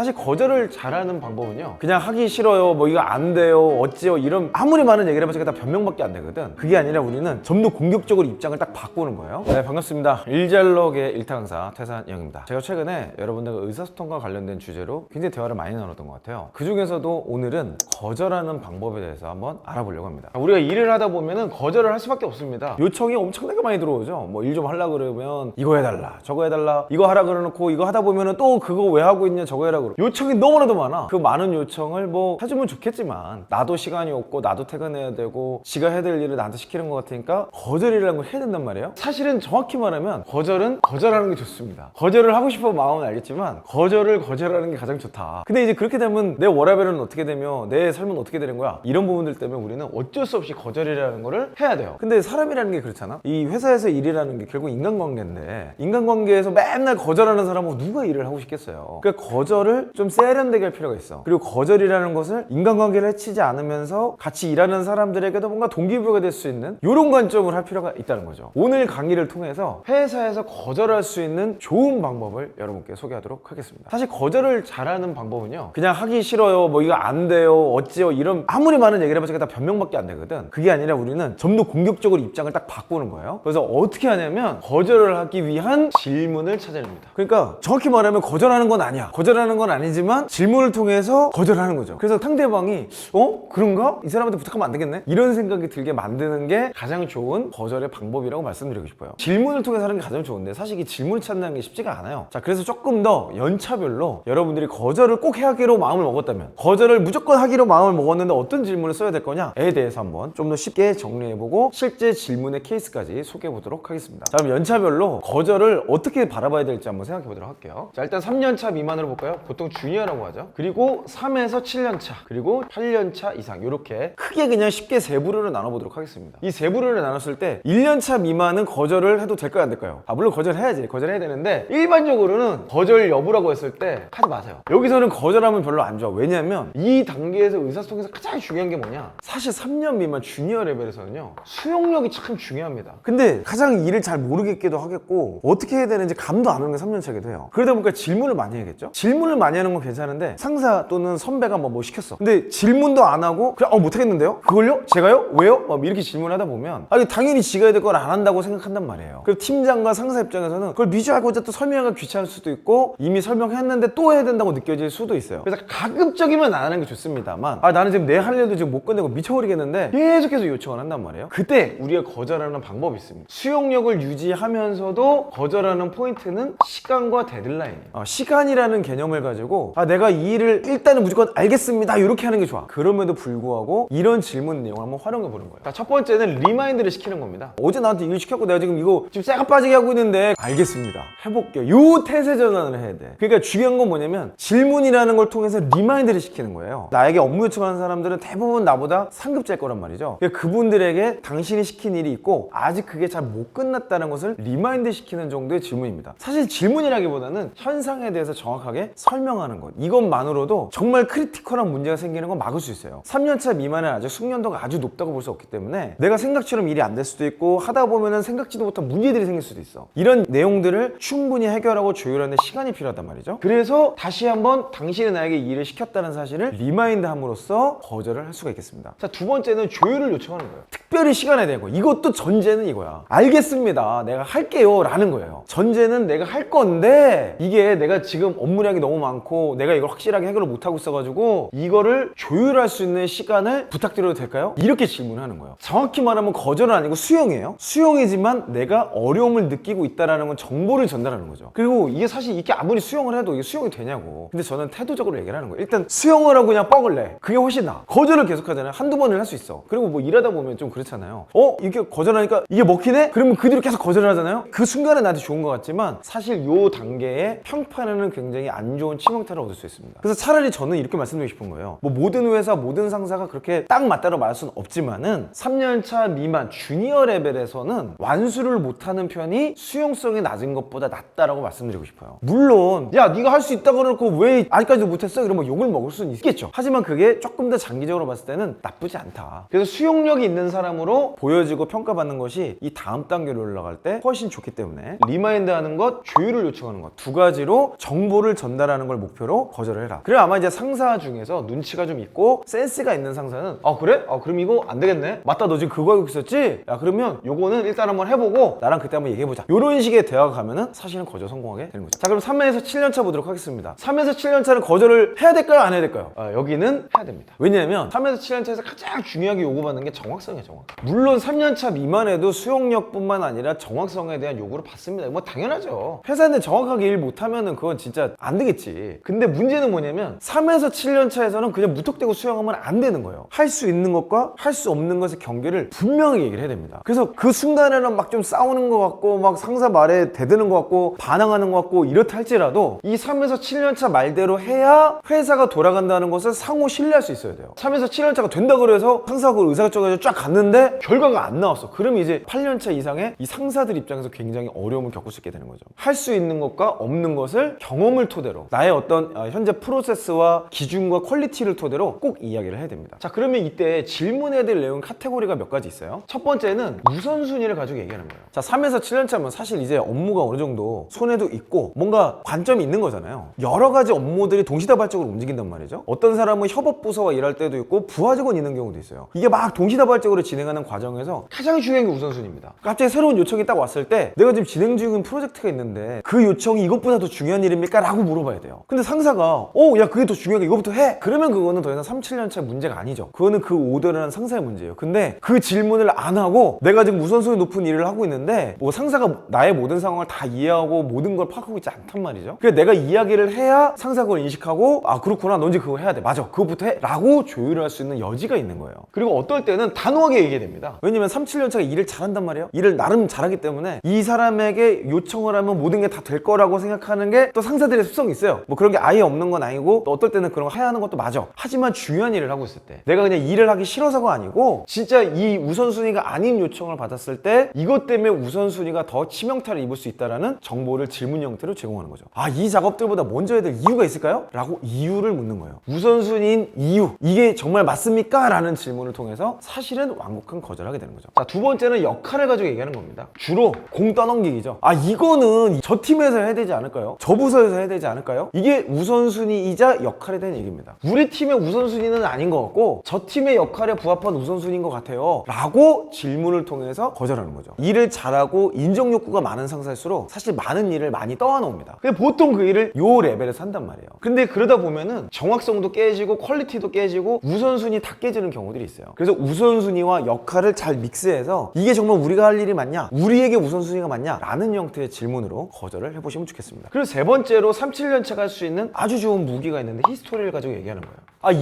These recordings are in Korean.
사실 거절을 잘하는 방법은요, 그냥 하기 싫어요, 뭐 이거 안 돼요, 어찌요, 이런 아무리 많은 얘기를 해봤자 다 변명밖에 안 되거든. 그게 아니라 우리는 좀 더 공격적으로 입장을 딱 바꾸는 거예요. 네, 반갑습니다. 일잘록의 일타 강사 태산영입니다. 제가 최근에 여러분들과 의사소통과 관련된 주제로 굉장히 대화를 많이 나눴던 것 같아요. 그 중에서도 오늘은 거절하는 방법에 대해서 한번 알아보려고 합니다. 우리가 일을 하다 보면은 거절을 할 수밖에 없습니다. 요청이 엄청나게 많이 들어오죠. 뭐 일 좀 하려고 그러면 이거 해달라, 저거 해달라, 이거 하라 그러놓고 이거 하다 보면은 또 그거 왜 하고 있냐, 저거 해라 그러고 요청이 너무나도 많아. 그 많은 요청을 뭐 해주면 좋겠지만 나도 시간이 없고 나도 퇴근해야 되고 지가 해야 될 일을 나한테 시키는 것 같으니까 거절이라는 걸 해야 된단 말이에요. 사실은 정확히 말하면 거절은 거절하는 게 좋습니다. 거절을 하고 싶어 마음은 알겠지만 거절을 거절하는 게 가장 좋다. 근데 이제 그렇게 되면 내 워라밸은 어떻게 되며 내 삶은 어떻게 되는 거야? 이런 부분들 때문에 우리는 어쩔 수 없이 거절이라는 거를 해야 돼요. 근데 사람이라는 게 그렇잖아. 이 회사에서 일이라는 게 결국 인간관계인데 인간관계에서 맨날 거절하는 사람은 누가 일을 하고 싶겠어요. 그러니까 거절을 좀 세련되게 할 필요가 있어. 그리고 거절이라는 것을 인간관계를 해치지 않으면서 같이 일하는 사람들에게도 뭔가 동기부여가 될 수 있는 이런 관점을 할 필요가 있다는 거죠. 오늘 강의를 통해서 회사에서 거절할 수 있는 좋은 방법을 여러분께 소개하도록 하겠습니다. 사실 거절을 잘하는 방법은요, 그냥 하기 싫어요, 뭐 이거 안 돼요, 어찌요, 이런 아무리 많은 얘기를 해봤자 다 변명밖에 안 되거든. 그게 아니라 우리는 좀 더 공격적으로 입장을 딱 바꾸는 거예요. 그래서 어떻게 하냐면 거절을 하기 위한 질문을 찾아냅니다. 그러니까 정확히 말하면 거절하는 건 아니야, 거절하는 건 아니지만 질문을 통해서 거절하는 거죠. 그래서 상대방이 그런가? 이 사람한테 부탁하면 안 되겠네? 이런 생각이 들게 만드는 게 가장 좋은 거절의 방법이라고 말씀드리고 싶어요. 질문을 통해서 하는 게 가장 좋은데 사실 이 질문을 찾는 게 쉽지가 않아요. 자, 그래서 조금 더 연차별로 여러분들이 거절을 꼭 하기로 마음을 먹었다면, 거절을 무조건 하기로 마음을 먹었는데 어떤 질문을 써야 될 거냐에 대해서 한번 좀 더 쉽게 정리해보고 실제 질문의 케이스까지 소개해보도록 하겠습니다. 자, 그럼 연차별로 거절을 어떻게 바라봐야 될지 한번 생각해보도록 할게요. 자, 일단 3년차 미만으로 볼까요? 보통 주니어라고 하죠. 그리고 3에서 7년차, 그리고 8년차 이상, 이렇게 크게 그냥 쉽게 세 부류를 나눠보도록 하겠습니다. 이 세 부류를 나눴을 때 1년차 미만은 거절을 해도 될까요, 안 될까요? 물론 거절해야지, 거절해야 되는데 일반적으로는 거절 여부라고 했을 때 하지 마세요. 여기서는 거절하면 별로 안 좋아. 왜냐면 이 단계에서 의사소통에서 가장 중요한 게 뭐냐, 사실 3년 미만 주니어 레벨에서는요 수용력이 참 중요합니다. 근데 가장 일을 잘 모르겠기도 하겠고 어떻게 해야 되는지 감도 안 오는 게 3년차기도 해요. 그러다 보니까 질문을 많이 해야겠죠. 질문을 많이 하는 건 괜찮은데 상사 또는 선배가 뭐 시켰어. 근데 질문도 안 하고 그냥 못하겠는데요? 그걸요? 제가요? 왜요? 막 이렇게 질문하다 보면 당연히 지가 해야 될 걸 안 한다고 생각한단 말이에요. 그리고 팀장과 상사 입장에서는 그걸 미주 알고 또 설명하기가 귀찮을 수도 있고 이미 설명했는데 또 해야 된다고 느껴질 수도 있어요. 그래서 가급적이면 안 하는 게 좋습니다만 나는 지금 내 할 일도 지금 못 끝내고 미쳐버리겠는데 계속해서 요청을 한단 말이에요. 그때 우리가 거절하는 방법이 있습니다. 수용력을 유지하면서도 거절하는 포인트는 시간과 데드라인이에요. 시간이라는 개념을 가지고 내가 이 일을 일단은 무조건 알겠습니다 이렇게 하는 게 좋아. 그럼에도 불구하고 이런 질문 내용을 한번 활용해 보는 거예요. 자, 첫 번째는 리마인드를 시키는 겁니다. 어제 나한테 일 시켰고 내가 지금 이거 쇠가 빠지게 하고 있는데 알겠습니다, 해볼게요, 요 태세 전환을 해야 돼. 그러니까 중요한 건 뭐냐면 질문이라는 걸 통해서 리마인드를 시키는 거예요. 나에게 업무 요청하는 사람들은 대부분 나보다 상급자일 거란 말이죠. 그러니까 그분들에게 당신이 시킨 일이 있고 아직 그게 잘 못 끝났다는 것을 리마인드 시키는 정도의 질문입니다. 사실 질문이라기보다는 현상에 대해서 정확하게 설명하는 것, 이것만으로도 정말 크리티컬한 문제가 생기는 건 막을 수 있어요. 3년차 미만은 아직 숙련도가 아주 높다고 볼 수 없기 때문에 내가 생각처럼 일이 안 될 수도 있고 하다 보면은 생각지도 못한 문제들이 생길 수도 있어. 이런 내용들을 충분히 해결하고 조율하는 데 시간이 필요하단 말이죠. 그래서 다시 한번 당신이 나에게 이 일을 시켰다는 사실을 리마인드 함으로써 거절을 할 수가 있겠습니다. 자, 두 번째는 조율을 요청하는 거예요. 특별히 시간에 대한 거. 이것도 전제는 이거야. 알겠습니다, 내가 할게요 라는 거예요. 전제는 내가 할 건데 이게 내가 지금 업무량이 너무 많고 내가 이걸 확실하게 해결을 못하고 있어가지고 이거를 조율할 수 있는 시간을 부탁드려도 될까요? 이렇게 질문하는 거예요. 정확히 말하면 거절은 아니고 수용이에요. 수용이지만 내가 어려움을 느끼고 있다는 건 정보를 전달하는 거죠. 그리고 이게 사실 이게 아무리 수용을 해도 이게 수용이 되냐고. 근데 저는 태도적으로 얘기를 하는 거예요. 일단 수용을 하고 그냥 뻑을 내. 그게 훨씬 나아. 거절을 계속 하잖아요. 한두 번을 할 수 있어. 그리고 뭐 일하다 보면 좀 그렇잖아요. 이게 거절하니까 이게 먹히네? 그러면 그 뒤로 계속 거절을 하잖아요. 그 순간에 나한테 좋은 것 같지만 사실 요 단계에 평판에는 굉장히 안 좋은 치명타를 얻을 수 있습니다. 그래서 차라리 저는 이렇게 말씀드리고 싶은 거예요. 뭐 모든 회사 모든 상사가 그렇게 딱 맞다고 말할 수는 없지만은 3년차 미만 주니어 레벨에서는 완수를 못하는 편이 수용성이 낮은 것보다 낫다라고 말씀드리고 싶어요. 물론 야 네가 할 수 있다고 그러고 왜 아직까지도 못했어? 이러면 욕을 먹을 수는 있겠죠. 하지만 그게 조금 더 장기적으로 봤을 때는 나쁘지 않다. 그래서 수용력이 있는 사람으로 보여지고 평가받는 것이 이 다음 단계로 올라갈 때 훨씬 좋기 때문에 리마인드 하는 것, 조율을 요청하는 것, 두 가지로 정보를 전달하는 걸 걸 목표로 거절을 해라. 그래 아마 이제 상사 중에서 눈치가 좀 있고 센스가 있는 상사는 그래? 그럼 이거 안 되겠네. 맞다, 너 지금 그거 알고 있었지? 야, 그러면 요거는 일단 한번 해보고 나랑 그때 한번 얘기해보자. 요런 식의 대화가 가면은 사실은 거절 성공하게 되는 거죠. 자, 그럼 3에서 7년 차 보도록 하겠습니다. 3에서 7년 차는 거절을 해야 될까요? 안 해야 될까요? 여기는 해야 됩니다. 왜냐하면 3에서 7년 차에서 가장 중요하게 요구받는 게 정확성이에요. 정확. 물론 3년 차 미만에도 수용력뿐만 아니라 정확성에 대한 요구를 받습니다. 뭐 당연하죠. 회사인데 정확하게 일 못하면은 그건 진짜 안 되겠지. 근데 문제는 뭐냐면 3에서 7년 차에서는 그냥 무턱대고 수용하면 안 되는 거예요. 할 수 있는 것과 할 수 없는 것의 경계를 분명히 얘기를 해야 됩니다. 그래서 그 순간에는 막 좀 싸우는 것 같고 막 상사 말에 대드는 것 같고 반항하는 것 같고 이렇다 할지라도 이 3에서 7년 차 말대로 해야 회사가 돌아간다는 것을 상호 신뢰할 수 있어야 돼요. 3에서 7년 차가 된다 그래서 상사하고 의사결정해서 쫙 갔는데 결과가 안 나왔어. 그럼 이제 8년 차 이상의 이 상사들 입장에서 굉장히 어려움을 겪을 수 있게 되는 거죠. 할 수 있는 것과 없는 것을 경험을 토대로 나의 어떤 현재 프로세스와 기준과 퀄리티를 토대로 꼭 이야기를 해야 됩니다. 자, 그러면 이때 질문해야 될 내용 카테고리가 몇 가지 있어요. 첫 번째는 우선순위를 가지고 얘기하는 거예요. 자, 3에서 7년 차면 사실 이제 업무가 어느 정도 손에도 있고 뭔가 관점이 있는 거잖아요. 여러 가지 업무들이 동시다발적으로 움직인단 말이죠. 어떤 사람은 협업부서와 일할 때도 있고 부하 직원 있는 경우도 있어요. 이게 막 동시다발적으로 진행하는 과정에서 가장 중요한 게 우선순위입니다. 갑자기 새로운 요청이 딱 왔을 때 내가 지금 진행 중인 프로젝트가 있는데 그 요청이 이것보다 더 중요한 일입니까? 라고 물어봐야 돼요. 근데 상사가 야, 그게 더 중요하게 이것부터 해! 그러면 그거는 더 이상 3, 7년 차 문제가 아니죠. 그거는 그 오더를 하는 상사의 문제예요. 근데 그 질문을 안 하고 내가 지금 우선순위 높은 일을 하고 있는데 뭐 상사가 나의 모든 상황을 다 이해하고 모든 걸 파악하고 있지 않단 말이죠. 그래서 내가 이야기를 해야 상사가 그걸 인식하고 그렇구나, 넌 이제 그거 해야 돼, 맞아, 그것부터 해! 라고 조율을 할 수 있는 여지가 있는 거예요. 그리고 어떨 때는 단호하게 얘기해야 됩니다. 왜냐면 3, 7년 차가 일을 잘한단 말이에요. 일을 나름 잘하기 때문에 이 사람에게 요청을 하면 모든 게 다 될 거라고 생각하는 게 또 상사들의 습성이 있어요. 뭐 그런 게 아예 없는 건 아니고 또 어떨 때는 그런 거 해야 하는 것도 맞아. 하지만 중요한 일을 하고 있을 때 내가 그냥 일을 하기 싫어서가 아니고 진짜 이 우선순위가 아닌 요청을 받았을 때 이것 때문에 우선순위가 더 치명타를 입을 수 있다는 정보를 질문 형태로 제공하는 거죠. 이 작업들보다 먼저 해야 될 이유가 있을까요? 라고 이유를 묻는 거예요. 우선순위인 이유, 이게 정말 맞습니까? 라는 질문을 통해서 사실은 완곡한 거절하게 되는 거죠. 자, 두 번째는 역할을 가지고 얘기하는 겁니다. 주로 공 떠넘기기죠. 이거는 저 팀에서 해야 되지 않을까요? 저 부서에서 해야 되지 않을까요? 이게 우선순위이자 역할에 대한 얘기입니다. 우리 팀의 우선순위는 아닌 것 같고 저 팀의 역할에 부합한 우선순위인 것 같아요 라고 질문을 통해서 거절하는 거죠. 일을 잘하고 인정 욕구가 많은 상사일수록 사실 많은 일을 많이 떠안아옵니다. 근데 보통 그 일을 요 레벨에서 한단 말이에요. 근데 그러다 보면은 정확성도 깨지고 퀄리티도 깨지고 우선순위 다 깨지는 경우들이 있어요. 그래서 우선순위와 역할을 잘 믹스해서 이게 정말 우리가 할 일이 맞냐? 우리에게 우선순위가 맞냐? 라는 형태의 질문으로 거절을 해보시면 좋겠습니다. 그리고 세 번째로 3, 7년 차가 할 수 있는 아주 좋은 무기가 있는데 히스토리를 가지고 얘기하는 거예요.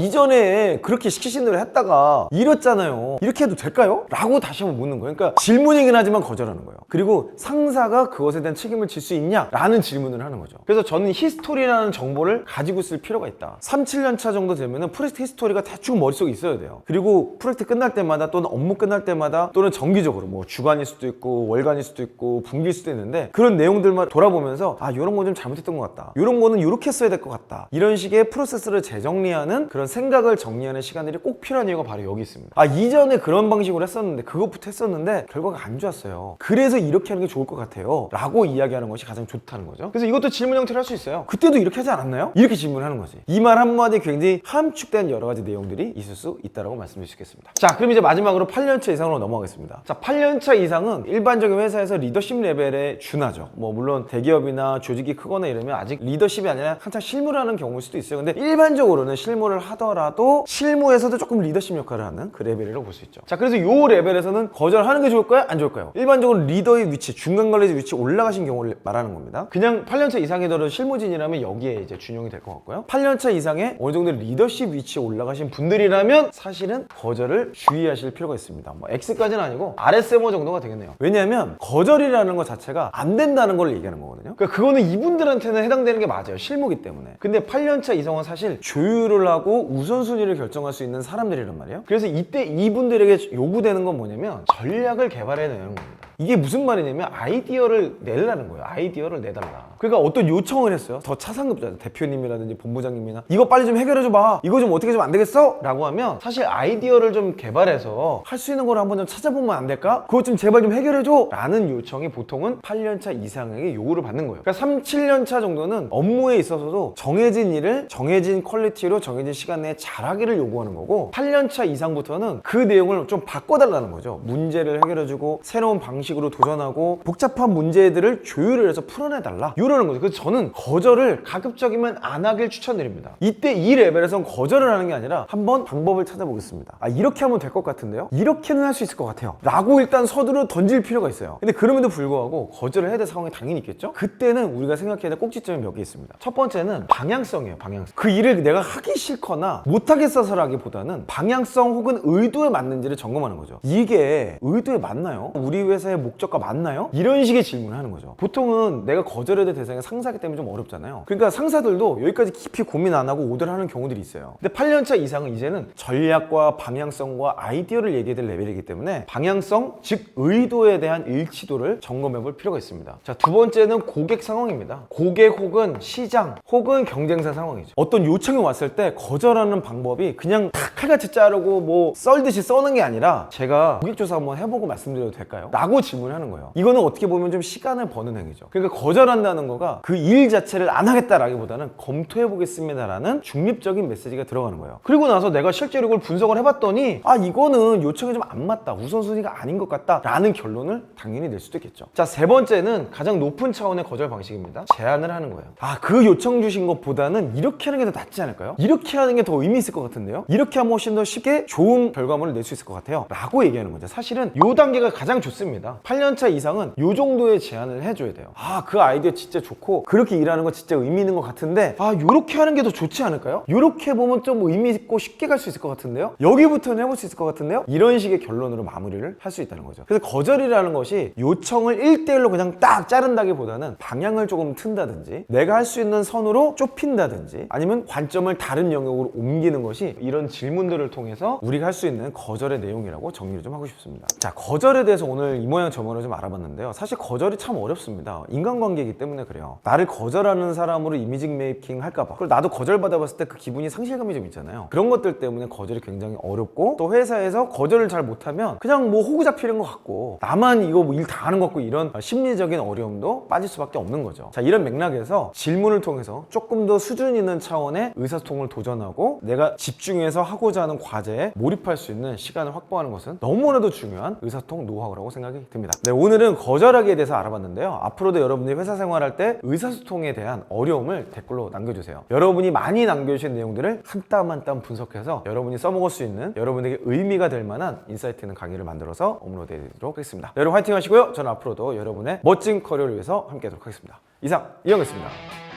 이전에 그렇게 시키신 대로 했다가 이랬잖아요. 이렇게 해도 될까요? 라고 다시 한번 묻는 거예요. 그러니까 질문이긴 하지만 거절하는 거예요. 그리고 상사가 그것에 대한 책임을 질 수 있냐? 라는 질문을 하는 거죠. 그래서 저는 히스토리라는 정보를 가지고 있을 필요가 있다. 3, 7년 차 정도 되면은 프로젝트 히스토리가 대충 머릿속에 있어야 돼요. 그리고 프로젝트 끝날 때마다 또는 업무 끝날 때마다 또는 정기적으로 뭐 주간일 수도 있고 월간일 수도 있고 분기일 수도 있는데 그런 내용들만 돌아보면서 이런 거 좀 잘못했던 것 같다. 이런 거는 이렇게 써야 될 것 같다. 이런 식의 프로세스를 재정리하는 그런 생각을 정리하는 시간들이 꼭 필요한 이유가 바로 여기 있습니다. 이전에 그런 방식으로 했었는데 그것부터 했었는데 결과가 안 좋았어요. 그래서 이렇게 하는 게 좋을 것 같아요 라고 이야기하는 것이 가장 좋다는 거죠. 그래서 이것도 질문 형태로 할 수 있어요. 그때도 이렇게 하지 않았나요? 이렇게 질문하는 거지. 이 말 한마디에 굉장히 함축된 여러 가지 내용들이 있을 수 있다고 말씀드릴 수 있겠습니다. 자, 그럼 이제 마지막으로 8년차 이상으로 넘어가겠습니다. 자, 8년차 이상은 일반적인 회사에서 리더십 레벨에 준하죠. 뭐 물론 대기업이나 조직이 크거나 이러면 아직 리더십이 아니라 한창 실무를 하는 경우일 수도 있어요. 근데 일반적으로는 실무를 하더라도 실무에서도 조금 리더십 역할을 하는 그 레벨이라고 볼 수 있죠. 자, 그래서 이 레벨에서는 거절하는 게 좋을까요? 안 좋을까요? 일반적으로 리더의 위치, 중간 관리자 위치 올라가신 경우를 말하는 겁니다. 그냥 8년차 이상이더라도 실무진이라면 여기에 이제 준용이 될 것 같고요. 8년차 이상의 어느 정도 리더십 위치에 올라가신 분들이라면 사실은 거절을 주의하실 필요가 있습니다. 뭐 X까지는 아니고 RSMO 정도가 되겠네요. 왜냐하면 거절이라는 것 자체가 안 된다는 걸 얘기하는 거거든요. 그러니까 그거는 이분들한테는 해당되는 게 맞아요. 실무기 때문에. 근데 8년차 이상은 사실 조율을 하고 우선순위를 결정할 수 있는 사람들이란 말이에요. 그래서 이때 이분들에게 요구되는 건 뭐냐면 전략을 개발해내는 겁니다. 이게 무슨 말이냐면 아이디어를 내려는 거예요. 아이디어를 내달라. 그러니까 어떤 요청을 했어요. 더 차상급자 대표님이라든지 본부장님이나 이거 빨리 좀 해결해줘봐, 이거 좀 어떻게 좀 안 되겠어? 라고 하면 사실 아이디어를 좀 개발해서 할 수 있는 걸 한번 좀 찾아보면 안 될까? 그거 좀 제발 좀 해결해줘 라는 요청이 보통은 8년차 이상에게 요구를 받는 거예요. 그러니까 3, 7년차 정도는 업무에 있어서도 정해진 일을 정해진 퀄리티로 정해진 시간 내에 잘하기를 요구하는 거고, 8년차 이상부터는 그 내용을 좀 바꿔달라는 거죠. 문제를 해결해주고 새로운 방식으로 도전하고 복잡한 문제들을 조율을 해서 풀어내달라 이러는 거죠. 그래서 저는 거절을 가급적이면 안 하길 추천드립니다. 이때 이 레벨에선 거절을 하는 게 아니라 한번 방법을 찾아보겠습니다. 이렇게 하면 될 것 같은데요? 이렇게는 할 수 있을 것 같아요 라고 일단 서두르 던질 필요가 있어요. 근데 그럼에도 불구하고 거절을 해야 될 상황이 당연히 있겠죠? 그때는 우리가 생각해야 될 꼭지점이 몇 개 있습니다. 첫 번째는 방향성이에요. 방향성. 그 일을 내가 하기 싫거나 못하겠어서라기보다는 방향성 혹은 의도에 맞는지를 점검하는 거죠. 이게 의도에 맞나요? 우리 회사의 목적과 맞나요? 이런 식의 질문을 하는 거죠. 보통은 내가 거절해야 될 대상이 상사이기 때문에 좀 어렵잖아요. 그러니까 상사들도 여기까지 깊이 고민 안 하고 오더를 하는 경우들이 있어요. 근데 8년차 이상은 이제는 전략과 방향성과 아이디어를 얘기해야 될 레벨이기 때문에 방향성, 즉 의도에 대한 일치도를 점검해 볼 필요가 있습니다. 자, 두 번째는 고객 상황입니다. 고객 혹은 시장 혹은 경쟁사 상황이죠. 어떤 요청이 왔을 때 거절하는 방법이 그냥 탁 칼같이 자르고 뭐 썰듯이 써는 게 아니라 제가 고객조사 한번 해보고 말씀드려도 될까요? 라고 질문하는 거예요. 이거는 어떻게 보면 좀 시간을 버는 행위죠. 그러니까 거절한다는 거가 그 일 자체를 안 하겠다라기보다는 검토해 보겠습니다라는 중립적인 메시지가 들어가는 거예요. 그리고 나서 내가 실제로 이걸 분석을 해봤더니 이거는 요청이 좀 안 맞다, 우선순위가 아닌 것 같다 라는 결론을 당연히 낼 수도 있겠죠. 자, 세 번째는 가장 높은 차원의 거절 방식입니다. 제안을 하는 거예요. 그 요청 주신 것보다는 이렇게 하는 게 더 낫지 않을까요? 이렇게 하는 게 더 의미 있을 것 같은데요? 이렇게 하면 훨씬 더 쉽게 좋은 결과물을 낼 수 있을 것 같아요 라고 얘기하는 거죠. 사실은 이 단계가 가장 좋습니다. 8년차 이상은 이 정도의 제안을 해줘야 돼요. 그 아이디어 진짜 좋고 그렇게 일하는 거 진짜 의미 있는 것 같은데 이렇게 하는 게 더 좋지 않을까요? 이렇게 보면 좀 의미 있고 쉽게 갈 수 있을 것 같은데요? 여기부터는 해볼 수 있을 것 같은데요? 이런 식의 결론으로 마무리를 할 수 있다는 거죠. 그래서 거절이라는 것이 요청을 1대1로 그냥 딱 자른다기보다는 방향을 조금 튼다든지 내가 할 수 있는 선으로 좁힌다든지 아니면 관점을 다른 영역으로 옮기는 것이 이런 질문들을 통해서 우리가 할 수 있는 거절의 내용이라고 정리를 좀 하고 싶습니다. 자, 거절에 대해서 오늘 이 모양 저 모양 좀 알아봤는데요. 사실 거절이 참 어렵습니다. 인간관계이기 때문에 그래요. 나를 거절하는 사람으로 이미지 메이킹 할까봐, 그리고 나도 거절받아봤을 때 그 기분이 상실감이 좀 있잖아요. 그런 것들 때문에 거절이 굉장히 어렵고, 또 회사에서 거절을 잘 못하면 그냥 뭐 호구 잡히는 것 같고 나만 이거 뭐 일 다 하는 것 같고 이런 심리적인 어려움도 빠질 수밖에 없는 거죠. 자, 이런 맥락에서 질문을 통해서 조금 더 수준 있는 차원의 의사소통을 도전하고 내가 집중해서 하고자 하는 과제에 몰입할 수 있는 시간을 확보하는 것은 너무나도 중요한 의사소통 노하우라고 생각이 듭니다. 네, 오늘은 거절하기에 대해서 알아봤는데요. 앞으로도 여러분들이 회사 생활할 때 의사소통에 대한 어려움을 댓글로 남겨주세요. 여러분이 많이 남겨주신 내용들을 한 땀 한 땀 분석해서 여러분이 써먹을 수 있는, 여러분에게 의미가 될 만한 인사이트 있는 강의를 만들어서 업로드 해드리도록 하겠습니다. 여러분 화이팅 하시고요. 저는 앞으로도 여러분의 멋진 커리어를 위해서 함께 하도록 하겠습니다. 이상 이영이었습니다.